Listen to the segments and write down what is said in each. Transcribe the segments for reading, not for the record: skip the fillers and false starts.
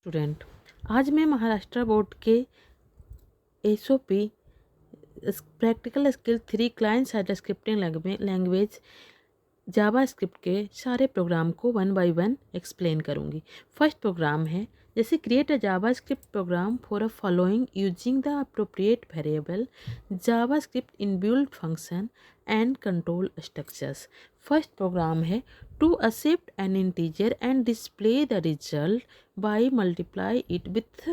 Student, आज मैं Maharashtra board के SOP practical skill 3 client side scripting language JavaScript के सारे प्रोग्राम को वन बाय वन एक्सप्लेन करूंगी। फर्स्ट प्रोग्राम है जैसे create a Java script program for a following using the appropriate variable Java script inbuilt function and control structures. First program है to accept an integer and display the result by multiply it with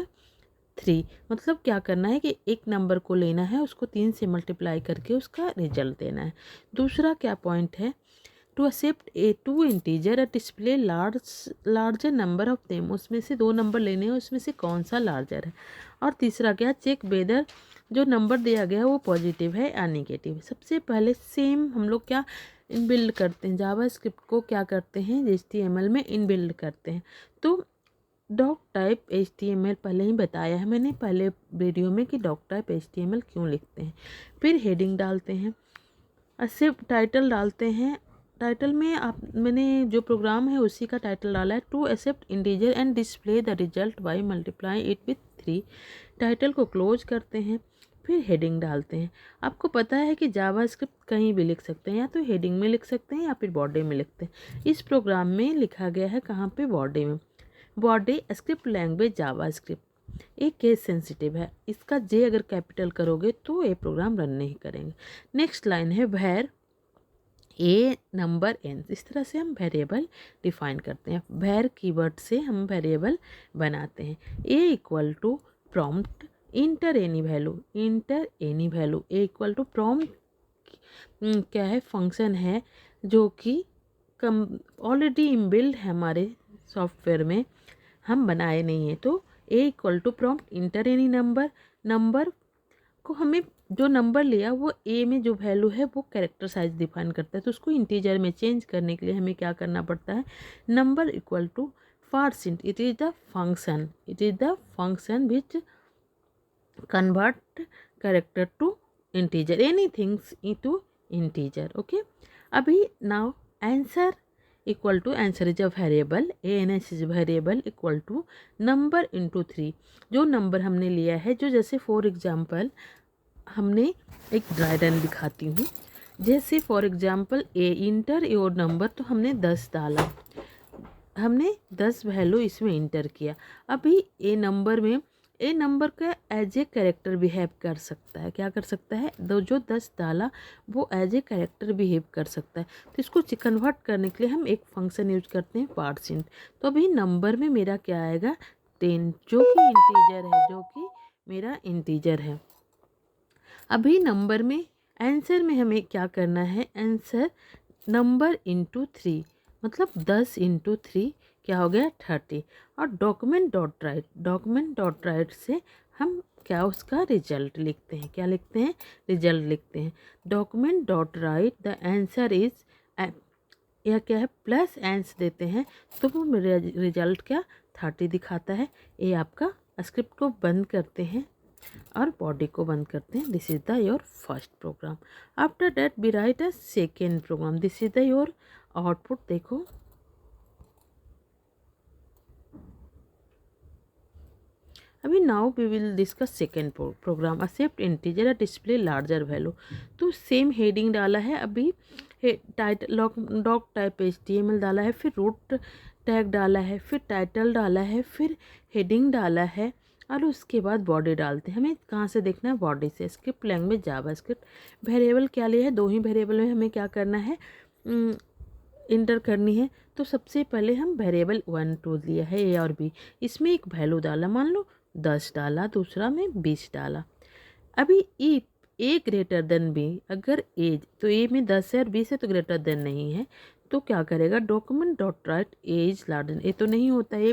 3। मतलब क्या करना है कि एक number को लेना है, उसको 3 से मल्टीप्लाई करके उसका रिजल्ट देना है। दूसरा क्या पॉइंट है, to accept a two integer display larger number of them, उसमें से 2 नंबर लेने हैं, उसमें से कौन सा लार्जर है। और तीसरा क्या, चेक वेदर जो नंबर दिया गया है वो पॉजिटिव है या नेगेटिव है। सबसे पहले सेम हम लोग क्या इनबिल्ड करते हैं, जावा स्क्रिप्ट को क्या करते हैं HTML में इनबिल्ड करते हैं। तो डॉक टाइप HTML पहले ही बताया है मैंने पहले वीडियो में कि डॉक टाइप HTML क्यों लिखते हैं। फिर हेडिंग डालते हैं, सिर्फ टाइटल डालते हैं। टाइटल में मैंने जो प्रोग्राम है उसी का टाइटल डाला है, to accept integer and display the result by multiply it with 3। Title को क्लोज करते हैं, फिर हेडिंग डालते हैं। आपको पता है कि जावा स्क्रिप्ट कहीं भी लिख सकते हैं, या तो हेडिंग में लिख सकते हैं या फिर बॉडी में लिखते हैं। इस प्रोग्राम में लिखा गया है कहाँ पे, बॉडी में। बॉडी स्क्रिप्ट लैंग्वेज जावा स्क्रिप्ट एक केस सेंसिटिव है, इसका जे अगर कैपिटल करोगे तो ये प्रोग्राम रन नहीं करेंगे। नेक्स्ट लाइन है वेर ए नंबर एन। इस तरह से हम वेरिएबल डिफाइन करते हैं, वेर कीवर्ड से हम वेरिएबल बनाते हैं। A equal to prompt enter any value, enter any value. A equal to prompt क्या है, फंक्शन है जो कि ऑलरेडी इनबिल्ड है हमारे सॉफ्टवेयर में, हम बनाए नहीं हैं। तो A equal to prompt enter any number, number को हमें जो नंबर लिया वो ए में जो वैल्यू है वो कैरेक्टर साइज डिफाइन करता है, तो उसको इंटीजर में चेंज करने के लिए हमें क्या करना पड़ता है, number equal to %, it is the function, it is the function which convert character to integer, anythings into integer. Okay, अभी now answer equal to, answer is a variable, ANS is variable equal to number into 3। जो number हमने लिया है, जो जैसे for example हमने एक dry run दिखाती हूँ, जैसे for example A inter your number, तो हमने 10 डाला, हमने 10 वैल्यू इसमें इंटर किया। अभी ए नंबर में, ए नंबर का एज ए कैरेक्टर बिहेव कर सकता है, क्या कर सकता है, जो 10 डाला वो एज ए कैरेक्टर बिहेव कर सकता है। तो इसको कन्वर्ट करने के लिए हम एक फंक्शन यूज करते हैं %। तो अभी नंबर में मेरा क्या आएगा, 10, जो कि इंटीजर है, जो कि मेरा इंटीजर है। अभी नंबर में, आंसर में हमें क्या करना है, आंसर नंबर इंटू 3, मतलब 10 इंटू 3 क्या हो गया, 30। और डॉक्यूमेंट डॉट राइट से हम क्या उसका रिजल्ट लिखते हैं, क्या लिखते हैं, रिजल्ट लिखते हैं। Document dot right the answer is, या क्या है, प्लस एंस देते हैं तो वो रिजल्ट क्या 30 दिखाता है। ये आपका स्क्रिप्ट को बंद करते हैं और बॉडी को बंद करते हैं। This is the your first program. After that we write a second program, this is the your output. देखो अभी now we will discuss second program, accept integer display larger value. तो सेम हेडिंग डाला है, अभी title dock type HTML डाला है, फिर root tag डाला है, फिर टाइटल डाला है, फिर हेडिंग डाला है, और उसके बाद बॉडी डालते हैं। हमें कहाँ से देखना है, बॉडी से। स्क्रिप्ट लैंग्वेज जावा स्क्रिप्ट। वेरिएबल क्या लिया है, 2 ही वेरिएबल में हमें क्या करना है, इंटर करनी है। तो सबसे पहले हम वेरिएबल 1 2 लिया है A और B, इसमें एक वैल्यू डाला, मान लो 10 डाला, दूसरा में 20 डाला। अभी if A greater than B, अगर एज, तो A में 10 है और 20 है तो ग्रेटर देन नहीं है, तो क्या करेगा, document dot write as larger, ये तो नहीं होता, ये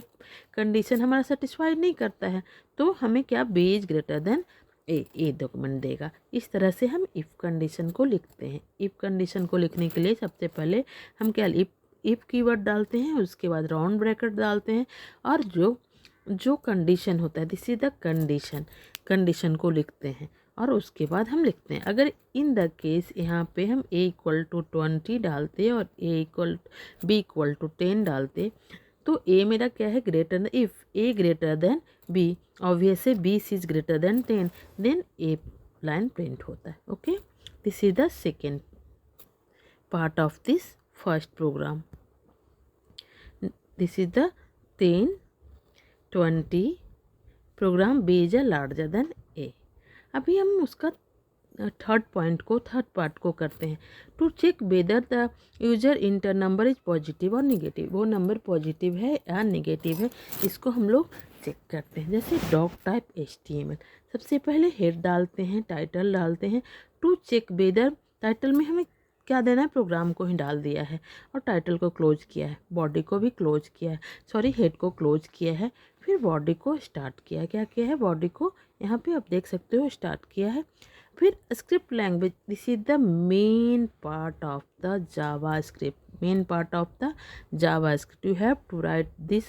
कंडीशन हमारा सेटिस्फाइड नहीं करता है, तो हमें क्या, B is greater then a document देगा। इस तरह से हम इफ़ कंडीशन को लिखते हैं। इफ़ कंडीशन को लिखने के लिए सबसे पहले हम क्या, इफ़ कीवर्ड डालते हैं, उसके बाद राउंड ब्रैकेट डालते हैं, और जो कंडीशन होता है, this is the condition, condition को लिखते हैं, और उसके बाद हम लिखते हैं। अगर इन द केस यहाँ पे हम A इक्वल टू 20 डालते और B इक्वल टू 10 डालते, तो ए मेरा क्या है, greater than, if A greater than B, obviously B is greater than 10, then a line print होता है. Okay, this is the second part of this first program. This is the 10, 20 program B is larger than A. अभी हम उसका third part को करते हैं. To check whether the user enter number is positive और negative, वो number positive है या निगेटिव है, इसको हम लोग चेक करते हैं. जैसे डॉक टाइप HTML, सबसे पहले हेड डालते हैं, टाइटल डालते हैं. टू चेक वेदर, टाइटल में हमें क्या देना है, प्रोग्राम को ही डाल दिया है और टाइटल को क्लोज किया है, बॉडी को भी क्लोज किया है, सॉरी हेड को क्लोज किया है, फिर बॉडी को स्टार्ट किया है. क्या किया है, बॉडी को यहाँ पे आप देख सकते हो स्टार्ट किया है. फिर script language, this is the main part of the Java script, main part of the Java script. You have to write this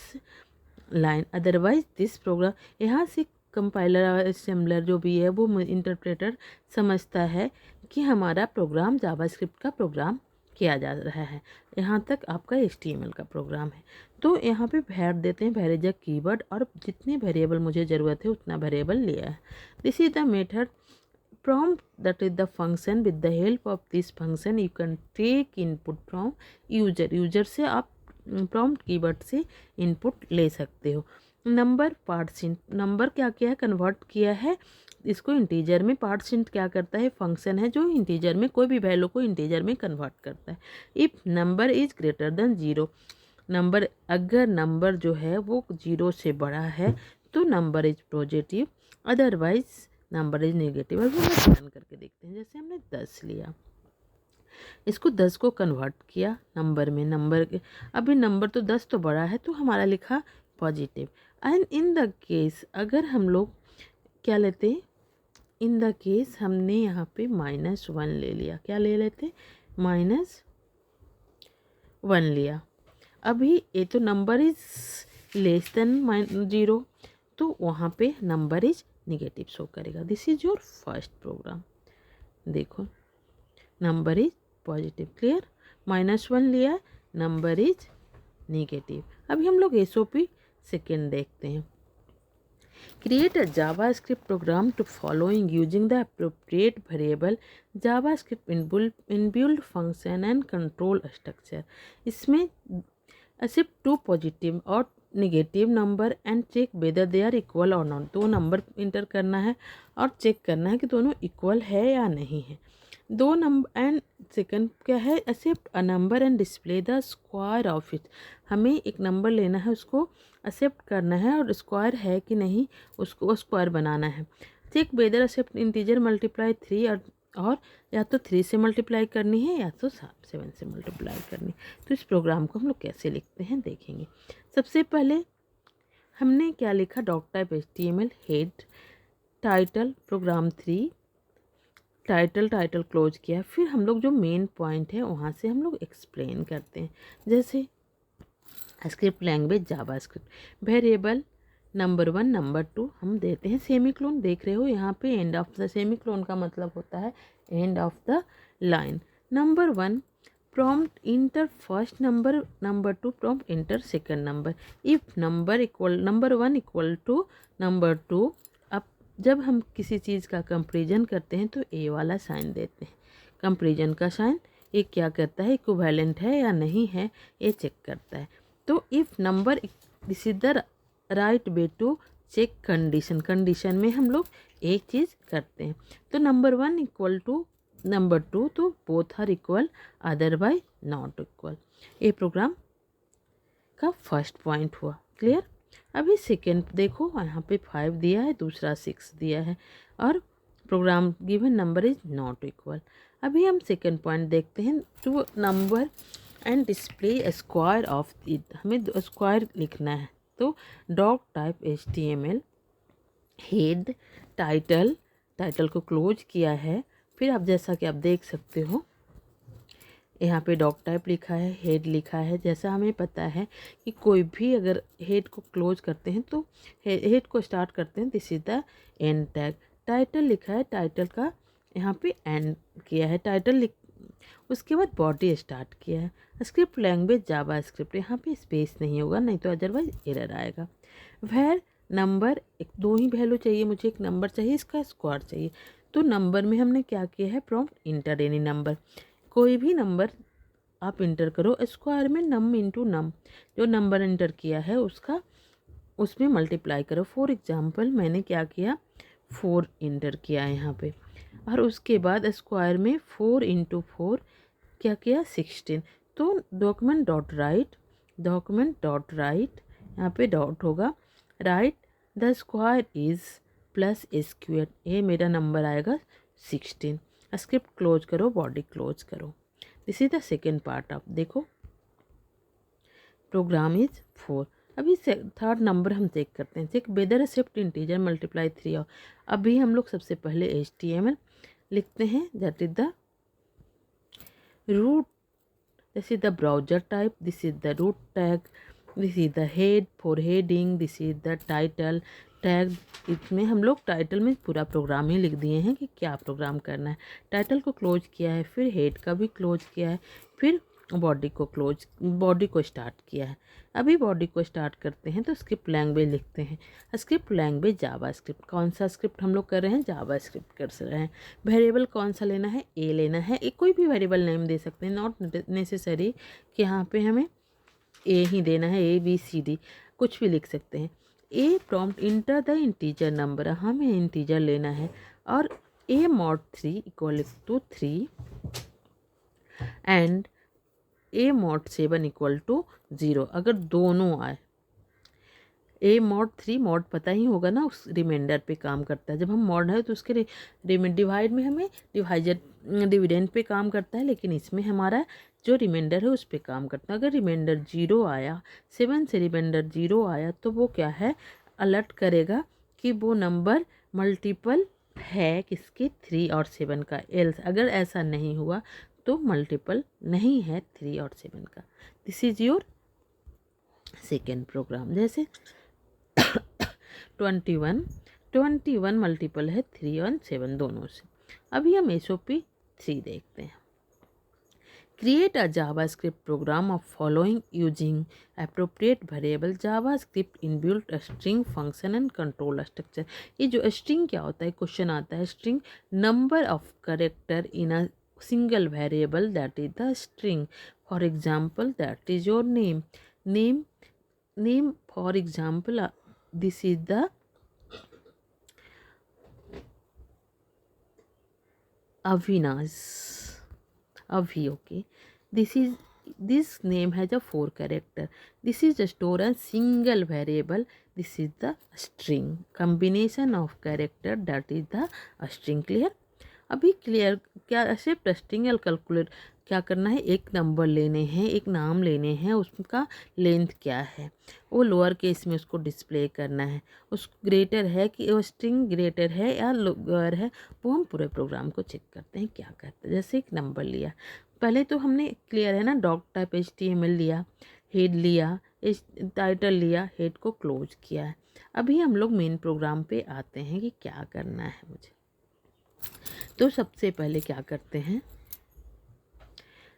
line, otherwise this program, यहाँ से कंपाइलर असेंबलर जो भी है वो इंटरप्रेटर समझता है कि हमारा प्रोग्राम जावा स्क्रिप्ट का प्रोग्राम किया जा रहा है, यहाँ तक आपका HTML का प्रोग्राम है. तो यहाँ पे भैर देते हैं, वेरिएबल कीवर्ड, और जितने वेरिएबल मुझे ज़रूरत है उतना वेरिएबल लिया है. This is the method prompt, that is the function. With the help of this function you can take input from user से आप prompt कीवर्ड से input ले सकते हो. नंबर पार्टसिंट, नंबर क्या किया है, कन्वर्ट किया है इसको इंटीजर में. पार्टसिंट क्या करता है, फंक्शन है जो इंटीजर में कोई भी वैल्यू को इंटीजर में कन्वर्ट करता है. If number is greater then 0, number अगर नंबर जो है वो 0 से बड़ा है तो number is positive, otherwise number is negative. अभी हम रन करके देखते हैं. जैसे हमने 10 लिया, इसको 10 को कन्वर्ट किया नंबर में, नंबर के अभी नंबर तो 10 तो बड़ा है तो हमारा लिखा positive. And in the case अगर हम लोग क्या लेते हैं, इन द केस हमने यहाँ पे -1 ले लिया, क्या ले लेते, -1 लिया. अभी ये तो नंबर इज लेस देन 0, तो वहाँ पे नंबर इज निगेटिव शो करेगा. This is your first program. देखो नंबर इज पॉजिटिव, क्लियर, -1 लिया, नंबर इज निगेटिव. अभी हम लोग SOP सेकेंड देखते हैं. Create a Java script program to following using the appropriate variable Java script inbuilt function and control structure. इसमें accept 2 positive और negative number and check whether they are equal और not. 2 number enter करना है और check करना है कि दोनों इक्वल है या नहीं है. 2 नंबर एंड सेकंड क्या है, accept a number and display the square of it. हमें एक नंबर लेना है, उसको एक्सेप्ट करना है और स्क्वायर है कि नहीं उसको स्क्वायर बनाना है. Check whether accept integer multiply 3 और या तो 3 से मल्टीप्लाई करनी है या तो 7 से मल्टीप्लाई करनी. तो इस प्रोग्राम को हम लोग कैसे लिखते हैं देखेंगे. सबसे पहले हमने क्या लिखा, doc type HTML, head, title, program 3, title close किया. फिर हम लोग जो मेन पॉइंट है वहाँ से हम लोग एक्सप्लेन करते हैं. जैसे स्क्रिप्ट लैंग्वेज जावा स्क्रिप्ट, वेरिएबल नंबर 1 नंबर 2 हम देते हैं. सेमीक्लोन देख रहे हो यहाँ पे, एंड ऑफ द सेमीक्लोन का मतलब होता है end of the line. Number 1 prompt enter first number, number 2 prompt enter second number. If number 1 equal to number 2, अब जब हम किसी चीज़ का कंपेरिजन करते हैं तो ए वाला साइन देते हैं. कंपेरिजन का साइन ये क्या करता है, इक्विवेलेंट है या नहीं है ये चेक करता है. तो if number, this is the right way to check condition. Condition में हम लोग एक चीज़ करते हैं. तो नंबर 1 इक्वल टू नंबर 2 तो both are equal, otherwise not equal. ये प्रोग्राम का फर्स्ट पॉइंट हुआ, क्लियर. अभी सेकेंड देखो, यहाँ पे 5 दिया है, दूसरा 6 दिया है और program given number is not equal. अभी हम सेकेंड पॉइंट देखते हैं. To number and display square of it, हमें स्क्वायर लिखना है. तो doc type HTML, head, title को क्लोज किया है. फिर आप जैसा कि आप देख सकते हो यहाँ पे डॉक टाइप लिखा है, हेड लिखा है. जैसा हमें पता है कि कोई भी अगर हेड को क्लोज करते हैं तो हेड को स्टार्ट करते हैं, this is the end tag. Title लिखा है, टाइटल का यहाँ पे एंड किया है. टाइटल उसके बाद बॉडी स्टार्ट किया है। स्क्रिप्ट लैंग्वेज जावा स्क्रिप्ट, यहाँ पे स्पेस नहीं होगा, नहीं तो अदरवाइज एरर आएगा। वेयर नंबर, एक दो ही वैल्यू चाहिए मुझे, एक नंबर चाहिए, इसका स्क्वायर चाहिए। तो नंबर में हमने क्या किया है, प्रॉम्प्ट इंटर एनी नंबर, कोई भी नंबर आप इंटर करो, स्क्वायर में नम इंटू नम, जो नंबर इंटर किया है उसका उसमें मल्टीप्लाई करो। फॉर एग्जाम्पल मैंने क्या किया, 4 इंटर किया है यहाँ पे, और उसके बाद स्क्वायर में 4 इंटू 4 क्या किया, 16। तो डॉक्यूमेंट डॉट राइट यहाँ पे डॉट होगा, write the square is plus square, ये मेरा नंबर आएगा 16। स्क्रिप्ट क्लोज करो, बॉडी क्लोज करो। This is the second part of, देखो प्रोग्राम इज 4। अभी थर्ड नंबर हम चेक करते हैं, check whether shift integer multiply 3 और अभी हम लोग सबसे पहले HTML लिखते हैं, that is the root, this is the browser type, this is the root tag, this is the head for heading, this is the title tag. इसमें हम लोग टाइटल में पूरा प्रोग्राम ही लिख दिए हैं कि क्या प्रोग्राम करना है। टाइटल को क्लोज किया है, फिर हेड का भी क्लोज किया है, फिर बॉडी को स्टार्ट किया है। अभी बॉडी को स्टार्ट करते हैं तो स्क्रिप्ट लैंग्वेज लिखते हैं। स्क्रिप्ट लैंग्वेज जावा स्क्रिप्ट, कौन सा स्क्रिप्ट हम लोग कर रहे हैं, जावा स्क्रिप्ट कर रहे हैं। वेरिएबल कौन सा लेना है, ए लेना है, एक कोई भी वेरिएबल नेम दे सकते हैं, नॉट नेसेसरी कि यहाँ पे हमें ए ही देना है, ABCD कुछ भी लिख सकते हैं। A prompt enter the integer number, हमें इंटीजर लेना है, और A mod 3 equal to 3 and A mod 7 equal to 0, अगर दोनों आए। A mod 3 मॉड पता ही होगा ना, उस रिमाइंडर पे काम करता है। जब हम मॉड है तो उसके डिवाइड में हमें डिविडेंड पे काम करता है, लेकिन इसमें हमारा जो रिमाइंडर है उस पे काम करता है। अगर रिमाइंडर 0 आया, 7 से रिमाइंडर 0 आया, तो वो क्या है, अलर्ट करेगा कि वो नंबर मल्टीपल है किसके, 3 और 7 का। एल्स अगर ऐसा नहीं हुआ तो मल्टीपल नहीं है 3 और 7 का। This is your second program. जैसे 21 मल्टीपल है 3 और 7 दोनों से। अभी हम SOP 3 देखते हैं। Create a JavaScript program of following using appropriate variable JavaScript inbuilt string function and control structure. ये जो स्ट्रिंग क्या होता है, क्वेश्चन आता है, string number of character in a single variable, that is the string. For example, that is your name for example, this is the Avinash, okay. This name has a 4 character. This is a store a single variable. This is the string, combination of character, that is the string. Clear? अभी clear क्या, ऐसे string या calculate क्या करना है, एक number लेने हैं, एक नाम लेने हैं, उसका लेंथ क्या है, वो लोअर केस में उसको डिस्प्ले करना है, उस ग्रेटर है कि वो स्ट्रिंग ग्रेटर है या लोअर है, वो हम पूरे प्रोग्राम को चेक करते हैं क्या करते हैं। जैसे एक नंबर लिया, पहले तो हमने क्लियर है ना, डॉक टाइप HTML लिया, हेड लिया, टाइटल लिया, हेड को क्लोज किया है। अभी हम लोग मेन प्रोग्राम पे आते हैं कि क्या करना है मुझे। तो सबसे पहले क्या करते हैं,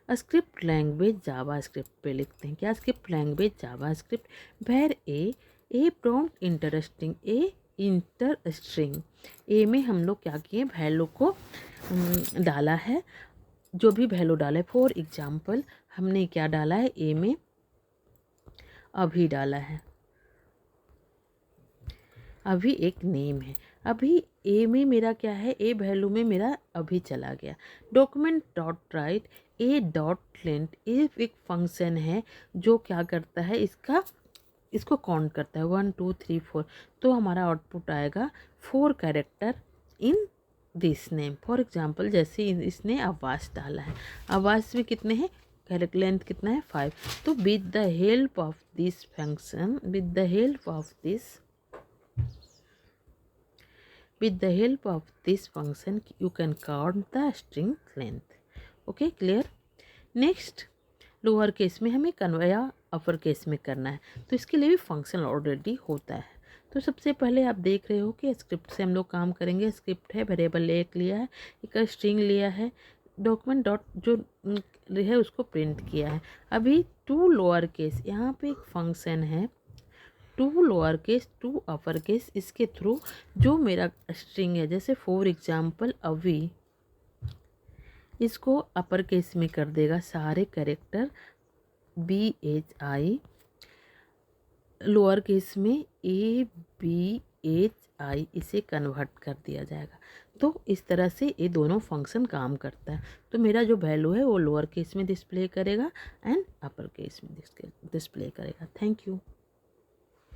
स्क्रिप्ट लैंग्वेज जावा स्क्रिप्ट पे लिखते हैं। क्या, script language JavaScript where A prompt enter string. A में हम लोग क्या किए, वैल्यू को डाला है, जो भी वैल्यू डाला है। फॉर एग्जाम्पल हमने क्या डाला है, ए में अभी डाला है, अभी एक नेम है। अभी ए में मेरा क्या है, ए वैल्यू में मेरा अभी चला गया। डॉक्यूमेंट डॉट राइट ए डॉट लेंथ, ये एक फंक्शन है जो क्या करता है, इसको काउंट करता है 1 2 3 4। तो हमारा आउटपुट आएगा 4 character in this name. For example जैसे इसने आवाज़ डाला है, आवाज़ भी कितने हैं, कैरेक्टर लेंथ कितना है 5। तो with the help of this function, with the help of this function you can count the string length. Okay, clear? Next lower case में हमें कन्वर्ट अपर केस में करना है, तो इसके लिए भी फंक्शन ऑलरेडी होता है। तो सबसे पहले आप देख रहे हो कि स्क्रिप्ट से हम लोग काम करेंगे। स्क्रिप्ट है, वेरिएबल एक लिया है, एक स्ट्रिंग लिया है, डॉक्यूमेंट डॉट जो है उसको प्रिंट किया है। अभी टू लोअर केस, यहाँ पे एक फंक्शन है to lower case to upper case, इसके थ्रू जो मेरा स्ट्रिंग है, जैसे फॉर एग्जाम्पल अभी, इसको अपर केस में कर देगा सारे कैरेक्टर BHI, लोअर केस में ABHI इसे कन्वर्ट कर दिया जाएगा। तो इस तरह से ये दोनों फंक्शन काम करता है। तो मेरा जो वैल्यू है वो लोअर केस में डिस्प्ले करेगा एंड अपर केस में डिस्प्ले करेगा। Thank you.